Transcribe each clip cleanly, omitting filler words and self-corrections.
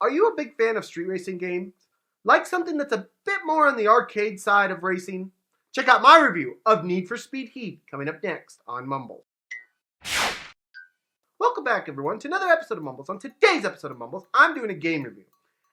Are you a big fan of street racing games? Like something that's a bit more on the arcade side of racing? Check out my review of Need for Speed Heat coming up next on Mumbles. Welcome back, everyone, to another episode of Mumbles. On today's episode of Mumbles, I'm doing a game review,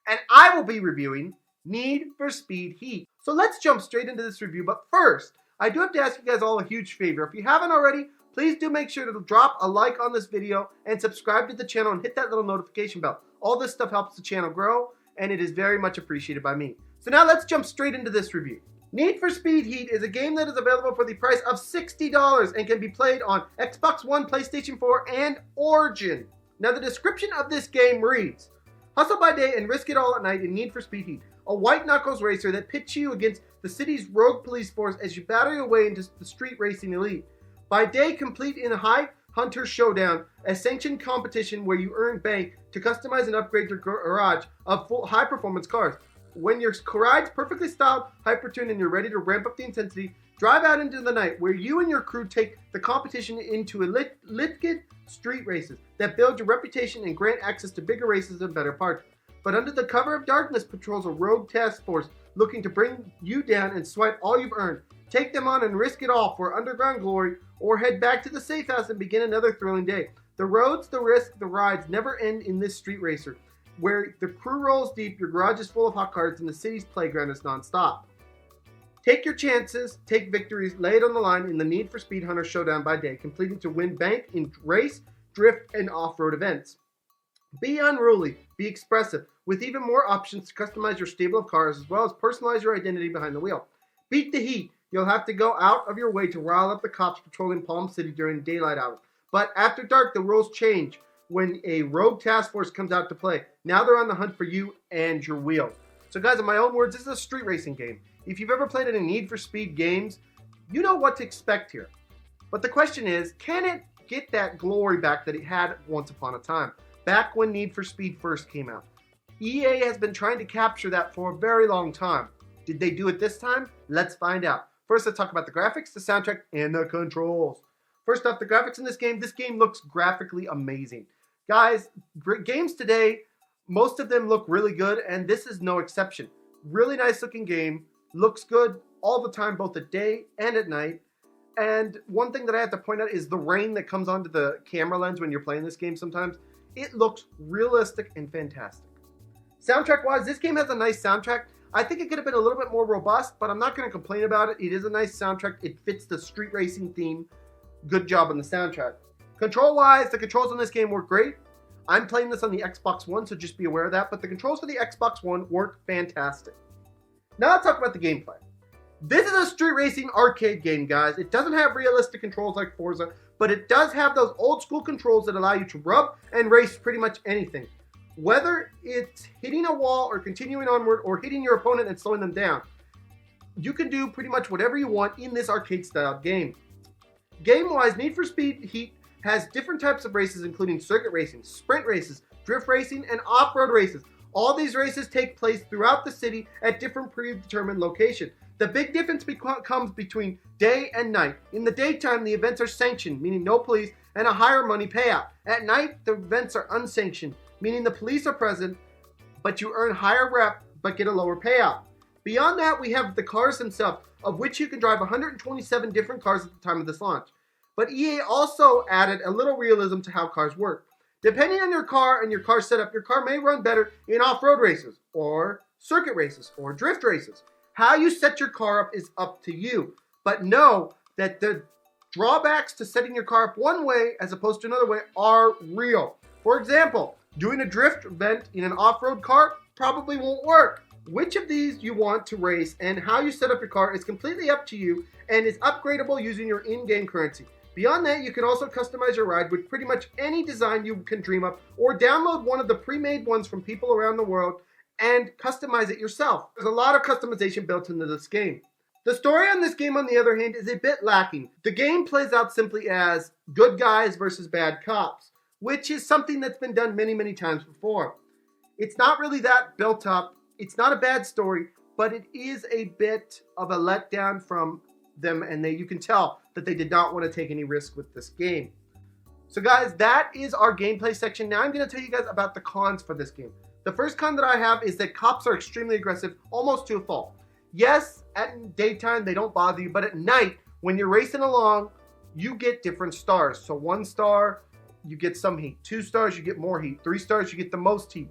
and I will be reviewing Need for Speed Heat. So let's jump straight into this review, but first, I do have to ask you guys all a huge favor. If you haven't already, please do make sure to drop a like on this video and subscribe to the channel and hit that little notification bell. All this stuff helps the channel grow, and it is very much appreciated by me. So now let's jump straight into this review. Need for Speed Heat is a game that is available for the price of $60 and can be played on Xbox One, PlayStation 4, and Origin. Now the description of this game reads, hustle by day and risk it all at night in Need for Speed Heat, a white knuckles racer that pits you against the city's rogue police force as you battle your way into the street racing elite. By day, complete in a high hunter showdown, a sanctioned competition where you earn bank to customize and upgrade your garage of full high performance cars. When your ride's perfectly styled, hyper-tuned, and you're ready to ramp up the intensity, drive out into the night where you and your crew take the competition into liquid street races that build your reputation and grant access to bigger races and better parts. But under the cover of darkness patrols a rogue task force looking to bring you down and swipe all you've earned. Take them on and risk it all for underground glory, or head back to the safe house and begin another thrilling day. The roads, the risk, the rides never end in this street racer, where the crew rolls deep, your garage is full of hot cars, and the city's playground is non-stop. Take your chances, take victories, lay it on the line in the Need for Speed Hunter Showdown by day, completing to win bank in race, drift, and off-road events. Be unruly, be expressive, with even more options to customize your stable of cars, as well as personalize your identity behind the wheel. Beat the heat. You'll have to go out of your way to rile up the cops patrolling Palm City during daylight hours. But after dark, the rules change when a rogue task force comes out to play. Now they're on the hunt for you and your wheel. So guys, in my own words, this is a street racing game. If you've ever played any Need for Speed games, you know what to expect here. But the question is, can it get that glory back that it had once upon a time? Back when Need for Speed first came out. EA has been trying to capture that for a very long time. Did they do it this time? Let's find out. First, let's talk about the graphics, the soundtrack, and the controls. First off, the graphics in this game looks graphically amazing. Guys, games today, most of them look really good, and this is no exception. Really nice looking game, looks good all the time, both at day and at night. And one thing that I have to point out is the rain that comes onto the camera lens when you're playing this game sometimes. It looks realistic and fantastic. Soundtrack-wise, this game has a nice soundtrack. I think it could have been a little bit more robust, but I'm not going to complain about it. It is a nice soundtrack. It fits the street racing theme. Good job on the soundtrack. Control-wise, the controls on this game work great. I'm playing this on the Xbox One, so just be aware of that. But the controls for the Xbox One work fantastic. Now let's talk about the gameplay. This is a street racing arcade game, guys. It doesn't have realistic controls like Forza, but it does have those old school controls that allow you to rub and race pretty much anything. Whether it's hitting a wall or continuing onward or hitting your opponent and slowing them down, you can do pretty much whatever you want in this arcade-style game. Game-wise, Need for Speed Heat has different types of races, including circuit racing, sprint races, drift racing, and off-road races. All these races take place throughout the city at different predetermined locations. The big difference comes between day and night. In the daytime, the events are sanctioned, meaning no police, and a higher money payout. At night, the events are unsanctioned, meaning the police are present, but you earn higher rep, but get a lower payout. Beyond that, we have the cars themselves, of which you can drive 127 different cars at the time of this launch. But EA also added a little realism to how cars work. Depending on your car and your car setup, your car may run better in off-road races, or circuit races, or drift races. How you set your car up is up to you. But know that the drawbacks to setting your car up one way as opposed to another way are real. For example, doing a drift event in an off-road car probably won't work. Which of these you want to race and how you set up your car is completely up to you and is upgradable using your in-game currency. Beyond that, you can also customize your ride with pretty much any design you can dream up, or download one of the pre-made ones from people around the world and customize it yourself. There's a lot of customization built into this game. The story on this game, on the other hand, is a bit lacking. The game plays out simply as good guys versus bad cops, which is something that's been done many, many times before. It's not really that built up. It's not a bad story, but it is a bit of a letdown from them, and you can tell that they did not want to take any risk with this game. So guys, that is our gameplay section. Now I'm going to tell you guys about the cons for this game. The first con that I have is that cops are extremely aggressive, almost to a fault. Yes, at daytime they don't bother you, but at night, when you're racing along, you get different stars. So 1 star, you get some heat. 2 stars, you get more heat. 3 stars, you get the most heat.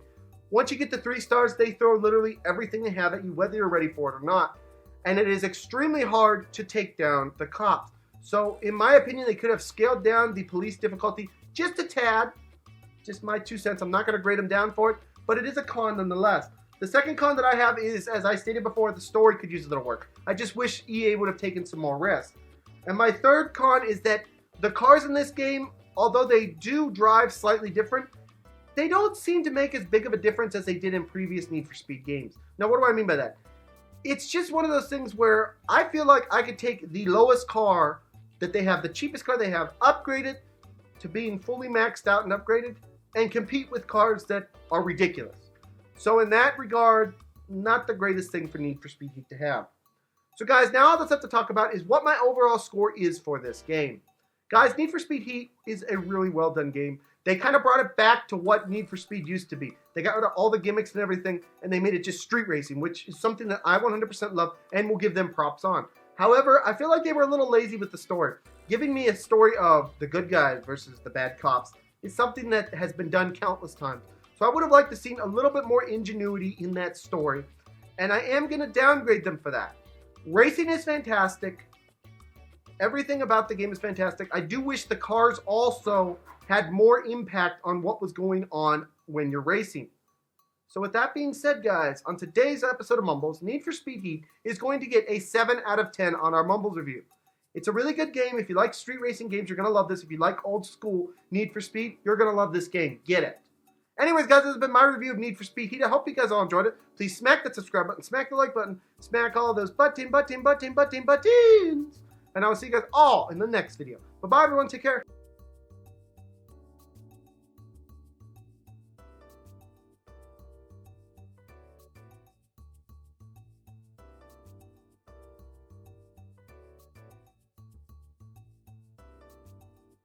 Once you get to 3 stars, they throw literally everything they have at you, whether you're ready for it or not. And it is extremely hard to take down the cops. So in my opinion, they could have scaled down the police difficulty just a tad. Just my 2 cents. I'm not going to grade them down for it, but it is a con nonetheless. The second con that I have is, as I stated before, the story could use a little work. I just wish EA would have taken some more risks. And my third con is that the cars in this game, although they do drive slightly different, they don't seem to make as big of a difference as they did in previous Need for Speed games. Now, what do I mean by that? It's just one of those things where I feel like I could take the lowest car that they have, the cheapest car they have, upgrade it to being fully maxed out and upgraded, and compete with cars that are ridiculous. So in that regard, not the greatest thing for Need for Speed Heat to have. So guys, now all that's left to talk about is what my overall score is for this game. Guys, Need for Speed Heat is a really well done game. They kind of brought it back to what Need for Speed used to be. They got rid of all the gimmicks and everything, and they made it just street racing, which is something that I 100% love and will give them props on. However, I feel like they were a little lazy with the story. Giving me a story of the good guys versus the bad cops is something that has been done countless times. So I would have liked to see a little bit more ingenuity in that story, and I am going to downgrade them for that. Racing is fantastic. Everything about the game is fantastic. I do wish the cars also had more impact on what was going on when you're racing. So with that being said, guys, on today's episode of Mumbles, Need for Speed Heat is going to get a 7 out of 10 on our Mumbles review. It's a really good game. If you like street racing games, you're going to love this. If you like old school Need for Speed, you're going to love this game. Get it. Anyways, guys, this has been my review of Need for Speed Heat. I hope you guys all enjoyed it. Please smack that subscribe button, smack the like button, smack all those buttons. And I will see you guys all in the next video. Bye-bye, everyone. Take care.